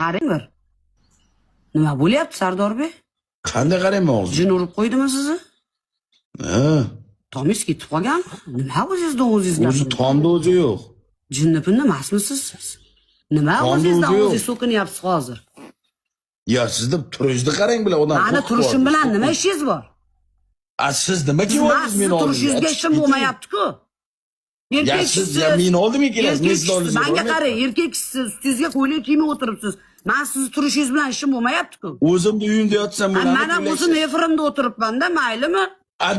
Qarang bir. Nima bo'lyapti Sardorbek? Qanday qarayman o'zi? Jin urib qo'ydimi sizni? Ha. Tomingiz ketib qolganmi? Nima o'zingizdan o'zingiz O'zi tomda o'zi yo'q. Jinni-pinni emasmisiz siz? Nima Tomda o'zingizdan o'zi yo'q. o'zingiz so'kinyapsiz hozir? Ya sizni turishingizni qarang bilan odam. Mani turishim bilan nima ishingiz bor? Siz nima kiyapsiz Sizni meni oldimga? turishingizga ishim bo'lmayapti-ku. Ya siz ya meni oldimga kelasiz, men sizni oldingizga Menga bormayapman. qarang, erkeksiz, ustingizga ko'ylak kiymay o'tiribsiz. Men sizni turishingiz bilan ishim bo'lmayapti-ku. O'zimda uyimda yotsam bo'ladi. Mana o'zim efirimda o'tiribman-da, maylimi?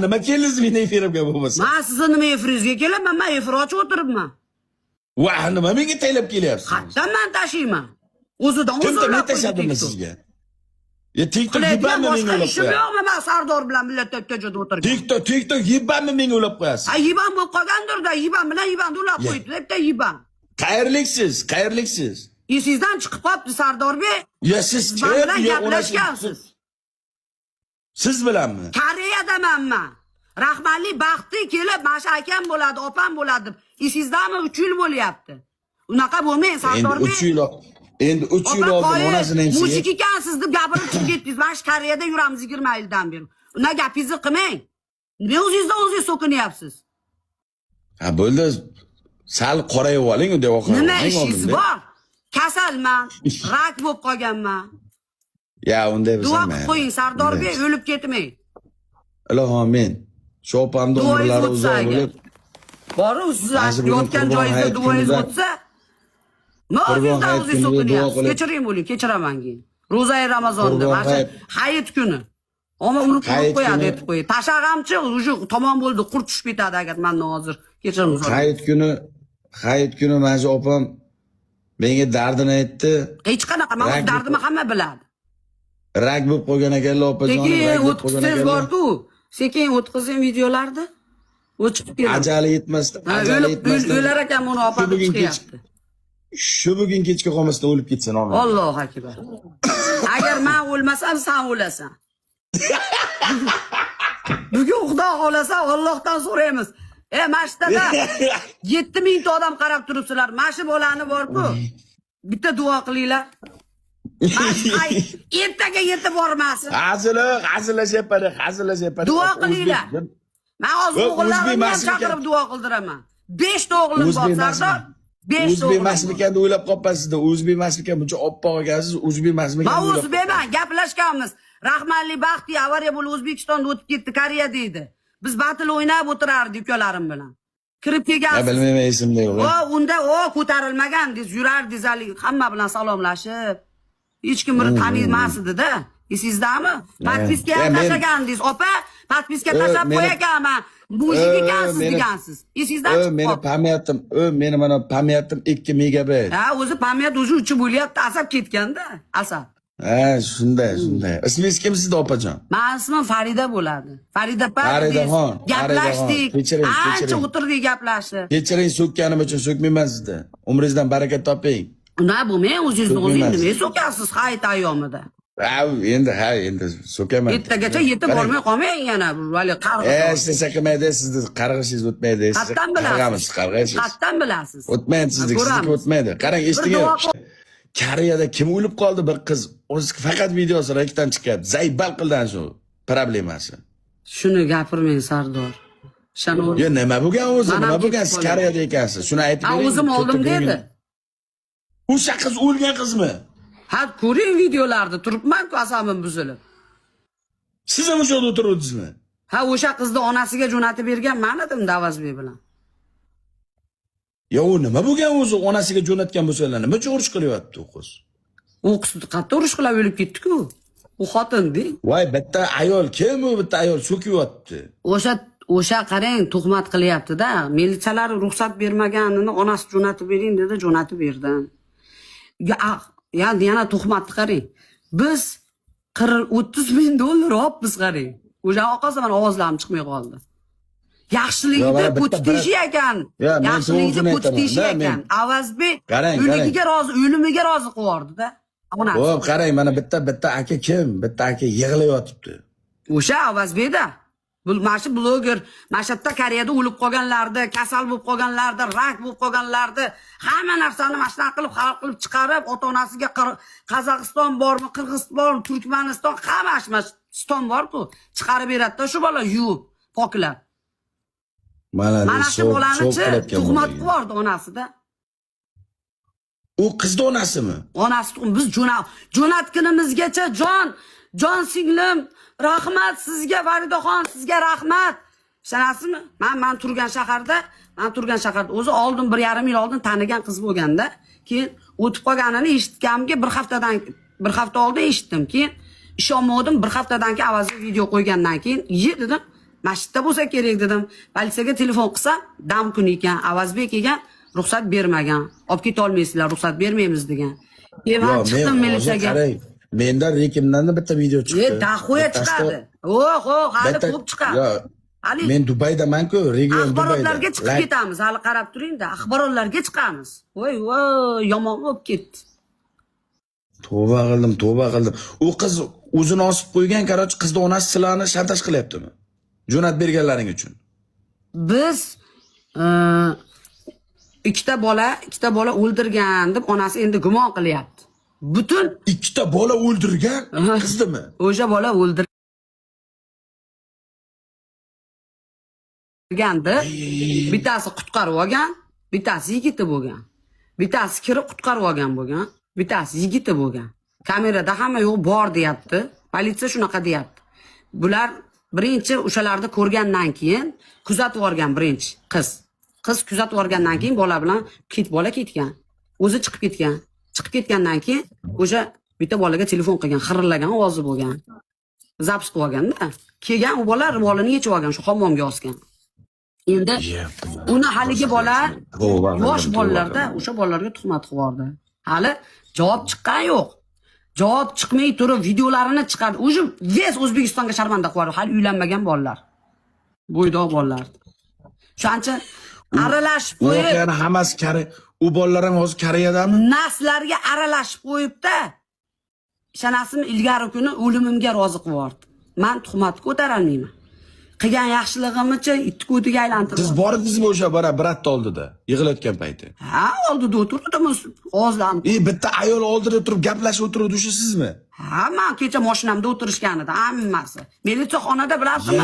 Nima keldingiz meni efirimga bo'lmasa? Men sizni nima efiringizga kelaman? Men efir ochib o'tiribman. Va nima menga taylab kelyapsiz? Qayerdan men tashiyman? O'zidan o'zi Kimda men o'ylab tashladimmi sizga? Ya TikTok Qilayotgan yibammi menga boshqa o'ylab ishim qo'yasiz? yo'qmi? Men Sardor bilan millat teptajada o'tirgan. TikTok yibammi menga o'ylab qo'yasiz? Yiban bo'lib qolgandir-da, yiban bilan yibanda ulab qo'ydi. Debda yiban. Qayerliksiz? Esingizdan chiqib qolibdi Sardorbek. Ya siz Men bilan kim? Ya gaplashgansiz. Siz bilanmi? Koreyadaman men. Rahmatli Baxti kelib, "Masha akam bo'ladi, opam bo'ladi" deb. Esingizdanmi 3 yil bo'lyapti. Unaqa bo'lmang Sardorbek. Endi 3 yil oldin onasini ham mushuk ekansiz deb gapirib chiqib ketdingiz. Mana shu Koreyada yuramiz 20 yildan beri. Unda gapingizni qilmang. Nima o'zingizdan o'zingiz so'kinyapsiz? Ha bo'ldi. Sal qorayib oling deb o'qib. Nima ishingiz bor? Kasalman, rak bo'lib qolganman. Ya unday Duo bo'lsa qilib qo'ying Sardorbek, o'lib ketmang. Ilohim amin. Sho'pamda umrlari uzoq bo'lib. Bori siz yotgan joyingizda duoingiz o'tsa, nima o'zingizdan o'zingiz so'kinyapsiz? Kechiring bo'ling, kechiraman keyin. Ro'za-i Ramazonda, mana hayit kuni. Ammo urib qo'yadi deb qo'ying. Tashag'amchi, уже tamom bo'ldi, qurt tushib ketadi agar mendan hozir kechirim so'rang. Hayit kuni mana shu opam menga dardini aytdi. Hech qanaqa, men o'z dardimni hamma biladi. Rak bo'lib qolgan ekanlar opajonim. Sekin o'tkazsangiz bor-ku. Sekin o'tkazing videolarni. O'chib keladi. Ajali yetmasdan, o'lar ekan buni opam chiqyapti. Shu bugun kechga qolmasdan o'lib ketsin omi. Allohu akbar. Agar men o'lmasam, sen o'lasan. Bugun Xudo xolasa Allohdan so'raymiz. Mashtada 7000 ta odam qarab turibsizlar. Mashi bolani bor-ku. Bitta duo qilinglar. Ertaga yetib bormasin. Hazillashyapman. Duo qilinglar. Men hozir o'g'illarimni ham chaqirib duo qildiraman. 5 ta o'g'lim bor Sardor. 5 ta o'zbek emasmikan deb o'ylab qolibsizda. O'zbek emasmikan, buncha oppoq ekansiz, o'zbek emasmikan. Men o'zbekman, gaplashganmiz. Rahmatli Baxti avariya bo'lib O'zbekistonda o'tib ketdi, Koreya deydi. Biz batl o'ynab o'tirardik ukalarim bilan. Kirib kelgansiz. Bilmayman, esimda yo'q. Unda ko'tarilmagandingiz, yurardingiz hamma bilan salomlashib. Hech kim buni tanimas edi-da. Esizdami? Podpiska ham tashlagandingiz. Opa, podpiska tashlab qo'yakanman. Mushuk ekansiz degansiz. Esingizdan chiqib meni mana pamyatim 2 megabit. Ha, o'zi pamyat o'zi uchi bo'lyapti, asab ketganda. Asab. Ha, shunday. Ismingiz kim sizda opajon? Men ismim Farida bo'ladi. Farida Faridaxon. Gaplashdik. Kechiring. Ancha o'tirdik gaplashib. Kechiring, so'kkanim uchun so'kmayman sizda. Umringizdan baraka toping. Nima bo'lmang, o'zingizni o'zingiz nima so'kasiz hayit ayyomida? Endi so'kaman. Ertagacha yetib bormay qolmang yana. Vali qarg'ish. Ishlasa qilmaydi, sizni qarg'ishingiz o'tmaydi. Qayerdan bilasiz? Qayerdan bilasiz? O'tmaydi, sizniki o'tmaydi. Qarang, eshitdingiz? Koreyada kim o'lib qoldi bir qiz. O'zi faqat videosi rekdan chiqyapti. Zaybal qildan shu problemasi. Shuni gapirmang Sardor. Yo, nima bo'lgan o'zi? Nima bo'lgan? Siz Koreyada ekansiz. Shuni aytib bering. O'zim oldim dedi. O'sha qiz o'lgan qizmi? Ha, ko'ring videolarni, turibman-ku asabim buzilib. Siz ham o'sha yerda o'tiribsizmi? Ha, o'sha qizni onasiga jo'natib bergan men edim Davazbek bilan. Yo, nima bo'lgan o'zi? Onasiga jo'natgan bo'lsalar, nima uchun urush qilyapti u qiz? U qiz qayerda urush qilib o'lib ketdi-ku. U xotin-di. Voy, bitta ayol kim u? Bitta ayol so'kiyapti. O'sha qarang, tuhmat qilyapti-da. Militsiyalar ruxsat bermaganini onasi jo'natib bering dedi, jo'natib berdim. Yana tuhmatni qarang. Biz 30 ming dollar olibmiz qarang. O'sha oqasa men ovozlarim chiqmay qoldi. Yaxshilikni ko'titishi ekan. Yaxshilikni ko'titishi ekan. Avazbek o'ligiga rozi, o'limiga rozi qilib-da. Xo'p, qarang, mana bitta aka kim? Bitta aka yig'layotibdi. O'sha Avazbekda. Mana shu bloger, mana shu yerda Koreyada o'lib qolganlarni, kasal bo'lib qolganlarni, rak bo'lib qolganlarni, hamma narsani mana shunaqa qilib xalq qilib chiqarib, ota-onasiga Qozog'iston bormi, Qirg'iziston, Turkmaniston, hamma ston bor-ku, chiqarib beradi-da shu bola yuvib, poklab. Mana shu bolani-chi tuhmat qilardi onasida. U qizni onasimi? Onasi biz jo'natganimizgacha jon singlim, rahmat sizga Faridaxon, sizga rahmat. Ishonasizmi? Men turgan shaharda o'zi oldin 1,5 yil oldin tanigan qiz bo'lganda, keyin o'tib qolganini eshitganimga bir hafta oldin eshitdim. Keyin ishonmadim, bir haftadan keyin avaziga video qo'ygandan keyin, dedim, masjidda bo'lsa kerak dedim. Politsiyaga telefon qilsam, dam kuni ekan, Avazbek ekan, ruxsat bermagan. Olib keta olmaysizlar, ruxsat bermaymiz degan. Keyin men chiqdim militsiyaga. Mendan rekimdan bitta video chiqdi. Dahoya chiqadi. Hali ko'p chiqadi. Men Dubaydaman-ku, region Dubayda. Axborotlarga chiqib ketamiz, hali qarab turing-da. Axborotlarga chiqamiz. Voy, yomon bo'lib ketdi. Tavba qildim. U qiz o'zini osib qo'ygan, qarochi qizni onasi sizlarni shantaj qilyaptimi? Jo'nat berganlaring uchun. Biz ikkita bola o'ldirgan deb onasi endi gumon qilyapti. Butun ikkita bola o'ldirgan qizdimi? O'sha bola o'ldirgandi. Bittasi qutqarib olgan, bittasi yigiti bo'lgan. Bittasi kirib qutqarib olgan bo'lgan, bittasi yigiti bo'lgan. Kamerada hamma yo'q bor deyapti. Politsiya shunaqa deyapti. Bular birinchi o'shalarni ko'rgandan keyin kuzatib olgan birinchi qiz. Qiz kuzatib olgandan keyin bola bilan bola ketgan. O'zi chiqib ketgan. Chiqib ketgandan keyin o'sha bitta bolaga telefon qilgan, xirillagan ovozi bo'lgan. Zapis qilib olganda, kelgan u bola ro'molini yechib olgan, shu hammomga osgan. Endi uni haligi bola yosh bolalarda o'sha bolalarga tuhmat qilardi. Hali javob chiqqan yo'q. Javob chiqmay turib videolarini chiqardi. O'zi ves O'zbekistonga sharmanda qiladi, hali uylanmagan bolalar. Bo'ydoq bolalar. Shuncha aralashib qo'yib, yana hammasi u bolalar ham hozir Koreyadami? Naslarga aralashib qo'yibda. Ishonasizmi, ilgari kuni o'limimga rozi qilardi. Men tuhmat ko'tarolmayman. Qilgan yaxshiligimcha itni ko'tiga aylantirib. Siz bordingizmi o'sha bratni oldida, yig'layotgan payti? Ha, oldida o'tirdim, ovozlanib. Bitta ayol oldida turib gaplashib o'tirdi, o'sha sizmi? Ha, men kecha mashinamda o'tirishgan edi, hammasi. Militsiyaxonada bilasizmi?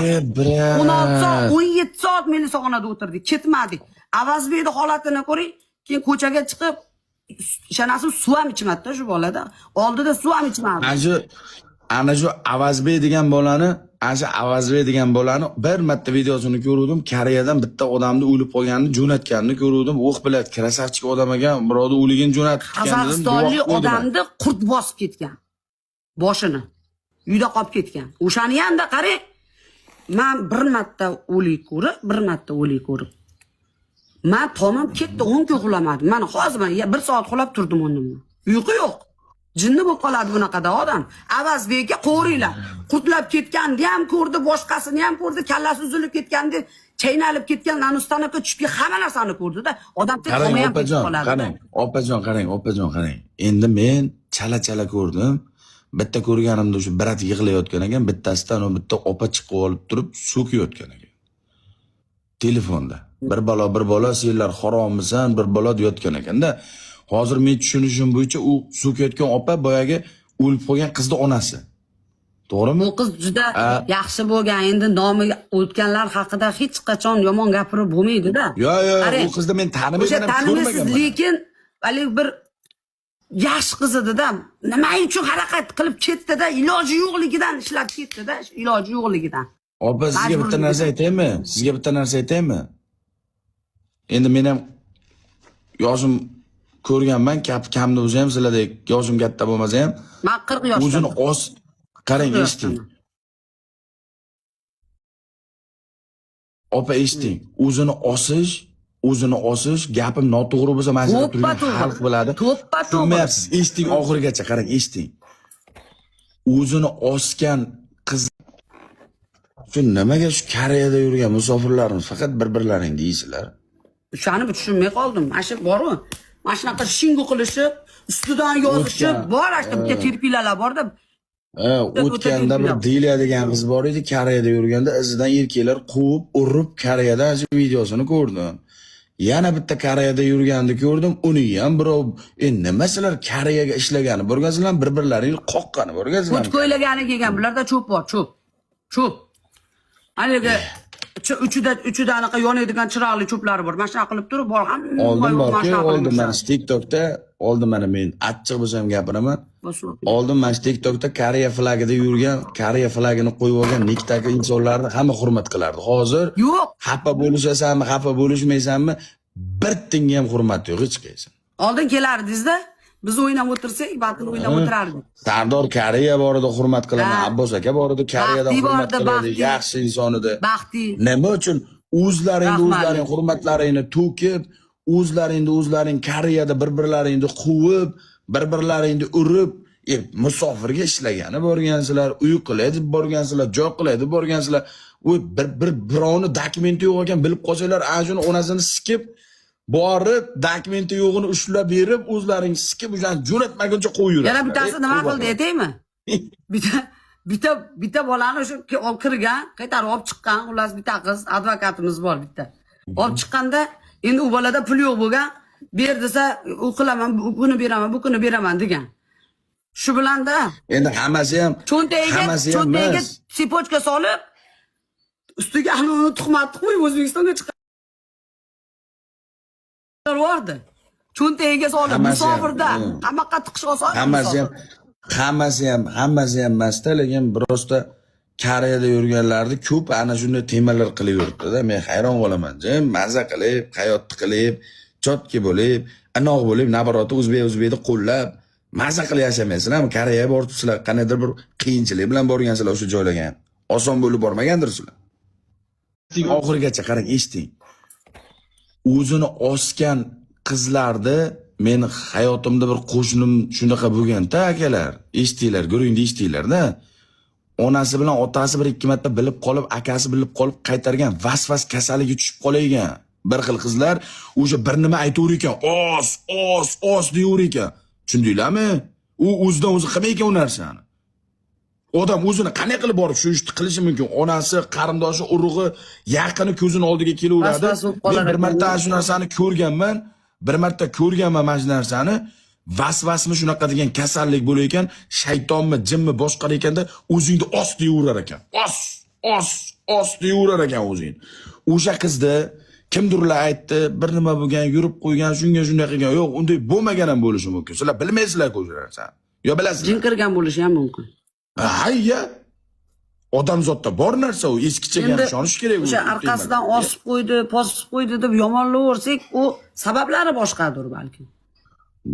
16 soat, 17 soat militsiyaxonada o'tirdik, ketmadik. Avazbekni holatini ko'ring, keyin ko'chaga chiqib, ishonasizmi, suv ham ichmadi shu bolada. Oldida suv ham ichmadi. Ana shu Avazbek degan bolani bir marta videosini ko'rdim. Koreyadan bitta odamni o'lib qolganini jo'natganini ko'rdim. O'q bilan krasavchik odam ekan, birovni o'ligini jo'natib ketgan dedim. Qozog'istonlik odamni qurt bosib ketgan. Boshini uyda qolib ketgan. O'shani ham-da qarang. Men bir marta o'lik ko'rib. Men tomim ketdi, 10 kun uxlamadim. Mana hozir 1 soat uxlab turdim o'rnimdan. Uyqu yo'q. Jinni bo'lib qoladi bunaqada odam. Avazbekka qo'ringlar. Qurtlab ketganni ham ko'rdi, boshqasini ham ko'rdi, kallasi uzilib ketgandi, chaynalib ketgan, nanustanaka tushib hamma narsani ko'rdi-da. Odam tek qo'yib ham qoladi. Opajon, qarang. Endi men chala ko'rdim. Bitta ko'rganimda o'sha brat yig'layotgan ekan, bittasidan u bitta opa chiqib olib turib so'kiyotgan ekan. Telefonda. Bir bola senlar harommisan, bir bola deyotgan ekanda. Hozir men tushunishim bo'yicha u so'kayotgan opa boyagi o'lib qolgan qizning onasi. To'g'rimi? Bu qiz juda yaxshi bo'lgan. Endi nomi o'tganlar haqida hech qachon yomon gapirib bo'lmaydi-da. Yo'q, u qizni men tanimayman, ko'rmaganman. Lekin hali bir yaxshi qiz edi-da. Nima uchun harakat qilib ketdi-da? Iloji yo'qligidan ishlab ketdi-da, iloji yo'qligidan. Opa, sizga bitta narsa aytaymi? Endi men ham yoshim ko'rganman, kamda o'zi ham sizlardek yoshim katta bo'lmasa ham. Men 40 yoshdaman. O'zini qarang, eshiting. Opa, eshiting. O'zini osish, gapim noto'g'ri bo'lsa, men sizga turgan xalq biladi. Tushunmayapsiz. Eshiting oxirigacha, qarang, eshiting. O'zini osgan qiz shu nimaga shu Koreyada yurgan musofirlarimiz faqat bir-birlaring deysizlar? Shuni tushunmay qoldim. Mana shu bormi? Mana shunaqa shingu qilishib, ustidan yozishib, bor, bitta terpilalar bor-da. O'tganda bir Diliya degan qiz bor edi, Koreyada yurganda izidan erkaklar quvib, urib Koreyada videosini ko'rdim. Yana bitta Koreyada yurganini ko'rdim, uni ham birov, nima sizlar Koreyaga ishlagani, bo'lgansizlar bir-birlaringni qoqqani, bo'lgansizlar. O't ko'ylagani kelgan, bularda cho'p bor, cho'p. Cho'p. Haligi uchida anaqa yonadigan chiroqli cho'plari bor. Mana shunaqa qilib turib, bor hamma oldin mana TikTokda, oldin mana men achchiq bo'lsam gapiraman. Oldin mana TikTokda Koreya flagida yurgan, Koreya flagini qo'yib olgan nikdagi insonlarni hamma hurmat qilardi. Hozir yo'q. Xafa bo'lishasanmi, xafa bo'lishmaysanmi, bir tinga ham hurmat yo'q hech qaysi. Oldin kelardingiz-da, biz o'ynab o'tirsak, batini o'ynab o'tirardik. Sardor Koreya borida hurmat qilaman, Abbos aka borida Koreyada hurmat qiladi, yaxshi inson edi. Baxti. Nima uchun o'zlaring hurmatlaringni to'kib, o'zlaring Koreyada bir-birlaringni quvib, bir-birlaringni urib, musofirga ishlagani borgansizlar, uy qiladi borgansizlar, joy qiladi borgansizlar. U birovni dokumenti yo'q ekan bilib qolsanglar, ajuni onasini sikib, borib dokumenti yo'g'ini ushlab berib, o'zlaring sikib, o'shani jo'natmaguncha qo'yib yuradi. Yana bittasi nima qildi aytaymi? Bitta bolani o'sha olib kirgan, qaytarib olib chiqqan, xullas bitta qiz, advokatimiz bor bitta. Olib chiqqanda, endi u bolada pul yo'q bo'lgan, ber desa, u qilaman, buni beraman, bu kuni beraman degan. Shu bilanda endi hammasi ham cho'ntagiga sipochka solib, ustiga uni tuhmat qo'yib O'zbekistonga chiqardi. Cho'ntagiga solib, musofirda qamoqqa tiqish oson. Hammasi ham emasda, lekin birozda Koreyada yurganlarni ko'p ana shunday temalar qilib yuribdi-da. Men hayron qolaman. Mazza qilib, hayotni qilib, chotki bo'lib, inoq bo'lib, nabaroti o'zbekni qo'llab, mazza qilib yashamaysizlarmi? Koreyaga borib sizlar qanaqadir bir qiyinchilik bilan borgansizlar o'sha joylagan. Oson bo'lib bormagandirsizlar. Oxirigacha qarang, eshiting. O'zini osgan qizlarni men hayotimda bir qo'shnim shunaqa bo'lgan-da, akalar. Eshitinglar, guringni eshitinglar-da. Onasi bilan otasi bir ikki marta bilib qolib, akasi bilib qolib qaytargan vasvas kasaliga tushib qolagan. Bir xil qizlar o'sha bir nima aytavur ekan, os deyur ekan. Tushundinglarmi? U o'zidan o'zi qilmaykan u narsani. Odam o'zini qanday qilib borib shu ishni qilishi mumkin? Onasi, qarindoshi, urug'i, yaqini ko'zini oldiga kelaveradi. Men bir marta shu narsani ko'rganman. Mana shu narsani. Vasvasmi shunaqa degan kasallik bo'lar ekan, shaytonmi, jinmi boshqar ekanda o'zingni os deyurar ekan. Os deyurar ekan o'zing. O'sha qizni kimdirlar aytdi, bir nima bo'lgan, yurib qo'ygan, shunga shunday qilgan. Yo'q, unday bo'lmagan ham bo'lishi mumkin. Sizlar bilmaysizlar-ku o'sha narsani. Yo bilasizlar. Jin kirgan bo'lishi ham mumkin. Hayya. Odamzodda bor narsa u, eskichaga ham ishonish kerak. O'sha orqasidan osib qo'ydi, posib qo'ydi deb yomonlaversak, u sabablari boshqadir balki.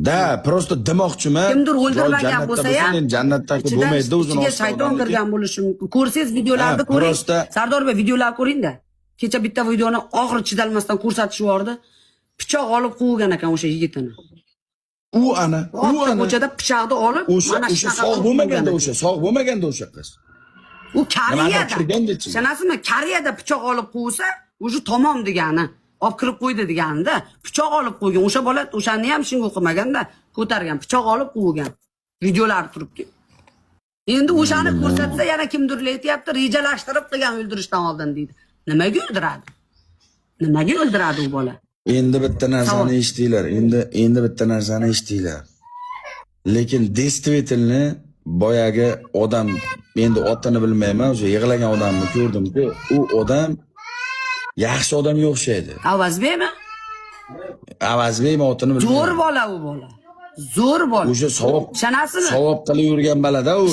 Da, prosta demoqchiman. Kimdir o'ldirmagan bo'lsa ham, jannatdagi bo'lmaydi o'zini ichiga shayton kirgan bo'lishi mumkin. Ko'rsangiz videolarni ko'ring. Sardor Bey, videolar ko'ring-da. Kecha bitta videoni oxiri chidalmasdan ko'rsatishyordi. Pichoq olib quvgan ekan o'sha yigitini. U ana. Ko'chada pichoqni olib, mana shunaqa sog' bo'lmaganda o'sha qiz. U Koreyada. Sanasizmi? Koreyada pichoq olib quvsa, o'sha tamom degani. Olib kirib qo'ydi deganda, pichoq olib qo'ygan. O'sha bola o'shani ham shinga o'qimaganda, ko'targan, pichoq olib quvgan. Videolar turibdi. Endi o'shani ko'rsatsa yana kimdir aytayapti, rejalashtirib qilgan o'ldirishdan oldin deydi. Nimaga o'ldiradi u bola? Endi bitta narsani eshitdinglar. Endi bitta narsani eshitdinglar. Lekin действительно boyagi odam, endi otini bilmayman, o'sha yig'lagan odamni ko'rdim-ku, u odam yaxshi odamga o'xshaydi. Avazbeymi? Avazbeymi otini bilmayman. Zo'r bola u bola. Zo'r bola. O'sha savob qilib yurgan balada u.